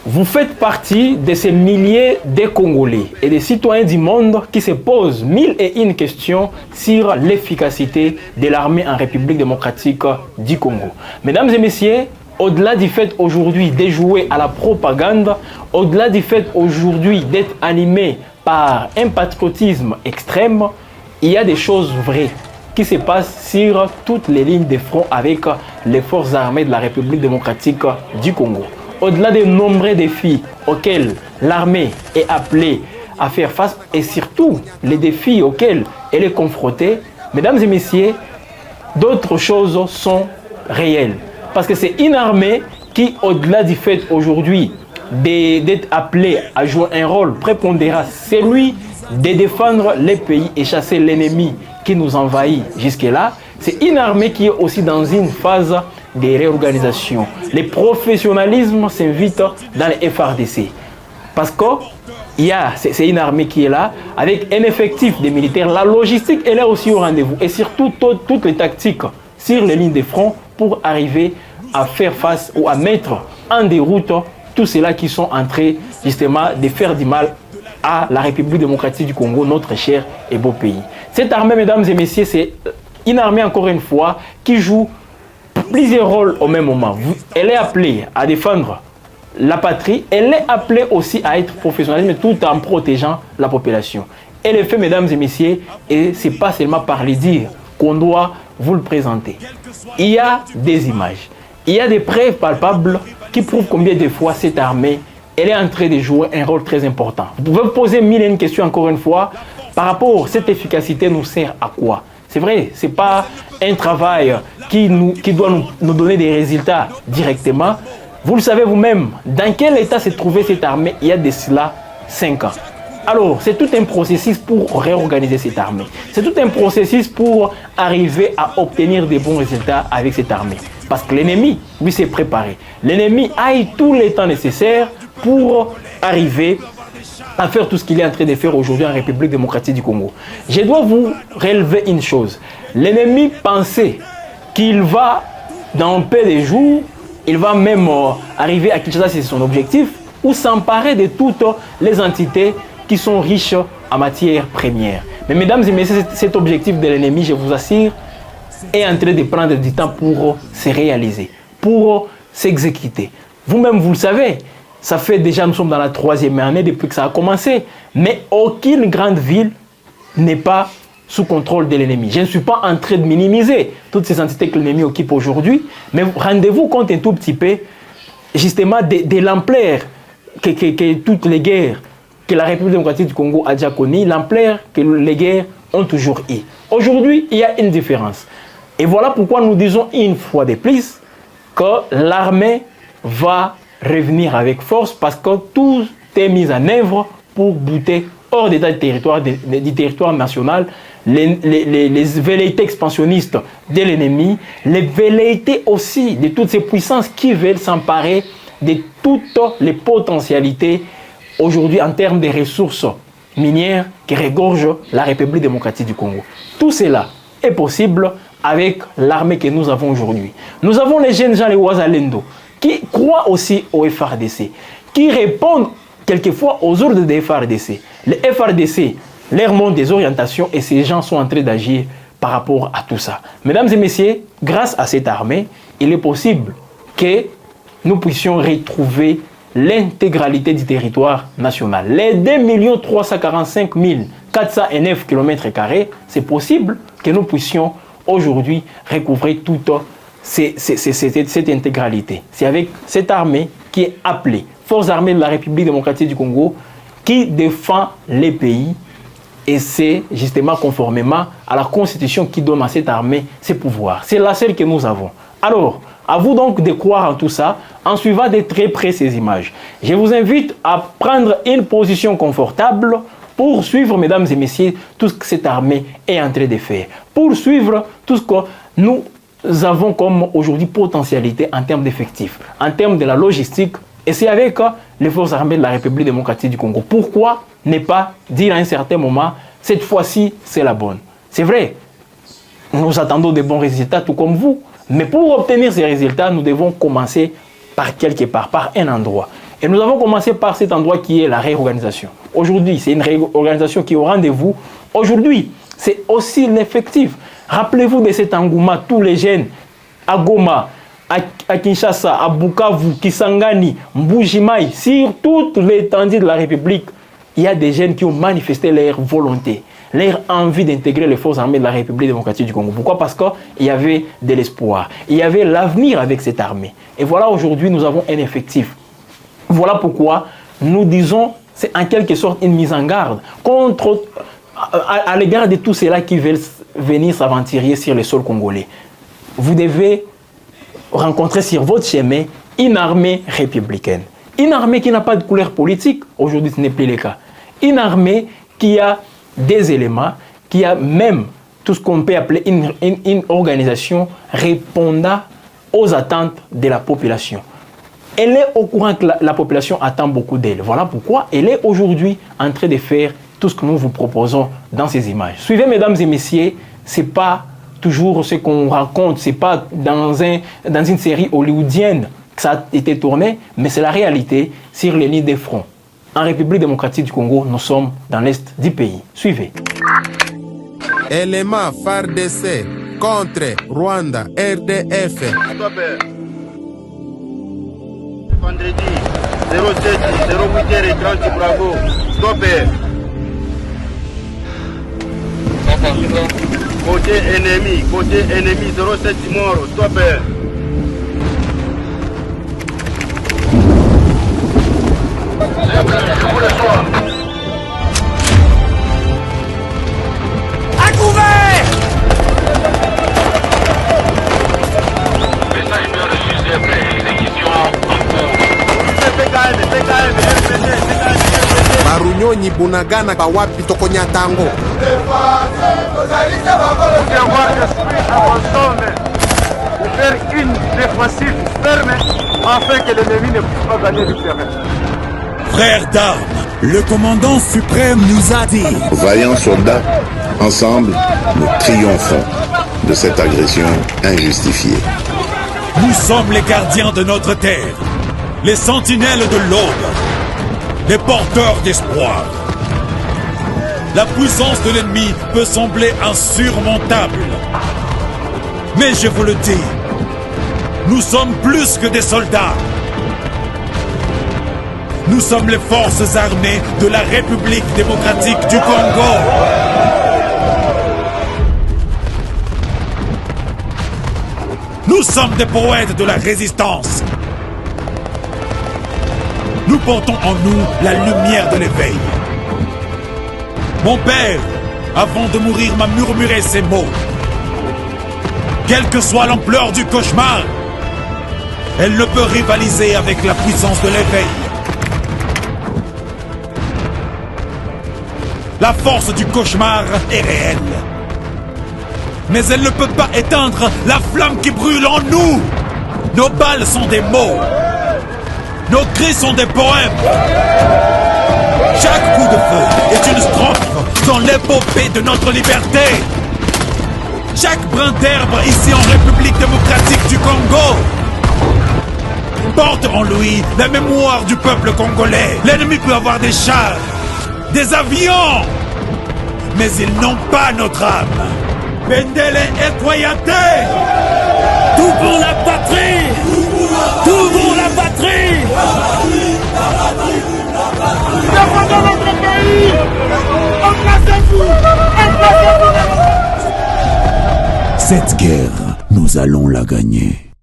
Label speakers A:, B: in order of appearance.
A: Vous faites partie de ces milliers de Congolais et des citoyens du monde qui se posent mille et une questions sur l'efficacité de l'armée en République démocratique du Congo. Mesdames et messieurs, au-delà du fait aujourd'hui de jouer à la propagande, au-delà du fait aujourd'hui d'être animé par un patriotisme extrême, il y a des choses vraies qui se passent sur toutes les lignes de front avec les forces armées de la République démocratique du Congo. Au-delà des nombreux défis auxquels l'armée est appelée à faire face et surtout les défis auxquels elle est confrontée, mesdames et messieurs, d'autres choses sont réelles. Parce que c'est une armée qui, au-delà du fait aujourd'hui d'être appelée à jouer un rôle prépondérant, c'est lui de défendre les pays et chasser l'ennemi qui nous envahit jusque-là. C'est une armée qui est aussi dans une phase de réorganisation. Le professionnalisme s'invite dans les FRDC. Parce que c'est une armée qui est là, avec un effectif de militaires. La logistique, elle est aussi au rendez-vous. Et surtout, toutes les tactiques sur les lignes de front pour arriver à faire face ou à mettre en déroute tous ceux-là qui sont en train justement de faire du mal à la République démocratique du Congo, notre cher et beau pays. Cette armée, mesdames et messieurs, c'est une armée, encore une fois, qui joue plusieurs rôles au même moment. Elle est appelée à défendre la patrie, elle est appelée aussi à être professionnelle, mais tout en protégeant la population. Et le fait, mesdames et messieurs, et ce n'est pas seulement par les dires qu'on doit vous le présenter. Il y a des images, il y a des preuves palpables qui prouvent combien de fois cette armée elle est en train de jouer un rôle très important. Vous pouvez vous poser mille et une questions encore une fois par rapport à cette efficacité nous sert à quoi? C'est vrai, ce n'est pas un travail qui doit nous donner des résultats directement. Vous le savez vous-même, dans quel état s'est trouvée cette armée il y a de cela 5 ans. Alors, c'est tout un processus pour réorganiser cette armée. C'est tout un processus pour arriver à obtenir des bons résultats avec cette armée. Parce que l'ennemi, lui, s'est préparé. L'ennemi a eu tous les temps nécessaires pour arriver à faire tout ce qu'il est en train de faire aujourd'hui en République démocratique du Congo. Je dois vous relever une chose. L'ennemi pensait qu'il va, dans peu de jours, il va même arriver à Kinshasa, c'est son objectif, ou s'emparer de toutes les entités qui sont riches en matières premières. Mais mesdames et messieurs, cet objectif de l'ennemi, je vous assure, est en train de prendre du temps pour se réaliser, pour s'exécuter. Vous-même, vous le savez, ça fait déjà, nous sommes dans la 3e année depuis que ça a commencé, mais aucune grande ville n'est pas sous contrôle de l'ennemi. Je ne suis pas en train de minimiser toutes ces entités que l'ennemi occupe aujourd'hui, mais rendez-vous compte un tout petit peu, justement, de l'ampleur que toutes les guerres que la République démocratique du Congo a déjà connues, l'ampleur que les guerres ont toujours eu. Aujourd'hui, il y a une différence. Et voilà pourquoi nous disons une fois de plus que l'armée va revenir avec force parce que tout est mis en œuvre pour bouter hors d'état du territoire national les velléités expansionnistes de l'ennemi, les velléités aussi de toutes ces puissances qui veulent s'emparer de toutes les potentialités aujourd'hui en termes de ressources minières qui regorgent la République démocratique du Congo. Tout cela est possible avec l'armée que nous avons aujourd'hui. Nous avons les jeunes gens, les Ouazalendo, qui croient aussi au FRDC, qui répondent quelquefois aux ordres des FRDC. Les FRDC leur montrent des orientations et ces gens sont en train d'agir par rapport à tout ça. Mesdames et messieurs, grâce à cette armée, il est possible que nous puissions retrouver l'intégralité du territoire national. Les 2 345 409 km², c'est possible que nous puissions aujourd'hui recouvrer toute cette intégralité. C'est avec cette armée qui est appelée Forces armées de la République démocratique du Congo qui défend les pays et c'est justement conformément à la constitution qui donne à cette armée ses pouvoirs. C'est la seule que nous avons. Alors, à vous donc de croire en tout ça en suivant de très près ces images. Je vous invite à prendre une position confortable pour suivre, mesdames et messieurs, tout ce que cette armée est en train de faire. Pour suivre tout ce que nous avons comme aujourd'hui potentialité en termes d'effectifs, en termes de la logistique, et c'est avec les forces armées de la République démocratique du Congo. Pourquoi ne pas dire à un certain moment, cette fois-ci, c'est la bonne? C'est vrai, nous attendons de bons résultats, tout comme vous. Mais pour obtenir ces résultats, nous devons commencer par quelque part, par un endroit. Et nous avons commencé par cet endroit qui est la réorganisation. Aujourd'hui, c'est une réorganisation qui est au rendez-vous. Aujourd'hui, c'est aussi l'effectif. Rappelez-vous de cet engouement, tous les jeunes à Goma, à Kinshasa, à Bukavu, Kisangani, Mbujimaï, sur toute l'étendue de la République, il y a des jeunes qui ont manifesté leur volonté, leur envie d'intégrer les forces armées de la République démocratique du Congo. Pourquoi? Parce qu'il y avait de l'espoir, il y avait l'avenir avec cette armée. Et voilà, aujourd'hui, nous avons un effectif. Voilà pourquoi nous disons, c'est en quelque sorte une mise en garde contre, à l'égard de tous ceux-là qui veulent venir s'aventurer sur le sol congolais. Vous devez rencontrer sur votre chemin une armée républicaine. Une armée qui n'a pas de couleur politique, aujourd'hui ce n'est plus le cas. Une armée qui a des éléments, qui a même tout ce qu'on peut appeler une organisation répondant aux attentes de la population. Elle est au courant que la population attend beaucoup d'elle. Voilà pourquoi elle est aujourd'hui en train de faire tout ce que nous vous proposons dans ces images. Suivez, mesdames et messieurs, ce n'est pas toujours ce qu'on raconte, ce n'est pas dans une série hollywoodienne que ça a été tourné, mais c'est la réalité sur les lignes des fronts. En République démocratique du Congo, nous sommes dans l'est du pays. Suivez.
B: Élément FARDC contre Rwanda, RDF.
C: Vendredi 07 08h30 Bravo. Stopper. Côté ennemi 07 mort. Stopper.
D: À couvert!
C: Message bien reçu, c'est après exécution en cours.
B: Barunyonyi Bunagana Bawapi Tokonyatango.
C: Faire une défensive ferme afin que l'ennemi ne puisse pas gagner du terrain.
D: Frères d'armes, le commandant suprême nous a dit:
E: Vaillants soldats, ensemble, nous triomphons de cette agression injustifiée.
D: nous sommes les gardiens de notre terre, les sentinelles de l'aube, les porteurs d'espoir. La puissance de l'ennemi peut sembler insurmontable. Mais je vous le dis, nous sommes plus que des soldats. Nous sommes les forces armées de la République démocratique du Congo. Nous sommes des poètes de la résistance. Nous portons en nous la lumière de l'éveil. Mon père, avant de mourir, m'a murmuré ces mots. Quelle que soit l'ampleur du cauchemar, elle ne peut rivaliser avec la puissance de l'éveil. La force du cauchemar est réelle. Mais elle ne peut pas éteindre la flamme qui brûle en nous. Nos balles sont des mots. Nos cris sont des poèmes. Chaque coup de feu est une strophe dans l'épopée de notre liberté. Chaque brin d'herbe ici en République démocratique du Congo porte en lui la mémoire du peuple congolais. L'ennemi peut avoir des chars, des avions, mais ils n'ont pas notre âme. Bendele Etoyate! Tout pour la patrie! Tout pour la patrie!
C: Défendons notre pays! Emplacez-vous! Emplacez-vous!
D: Cette guerre, nous allons la gagner.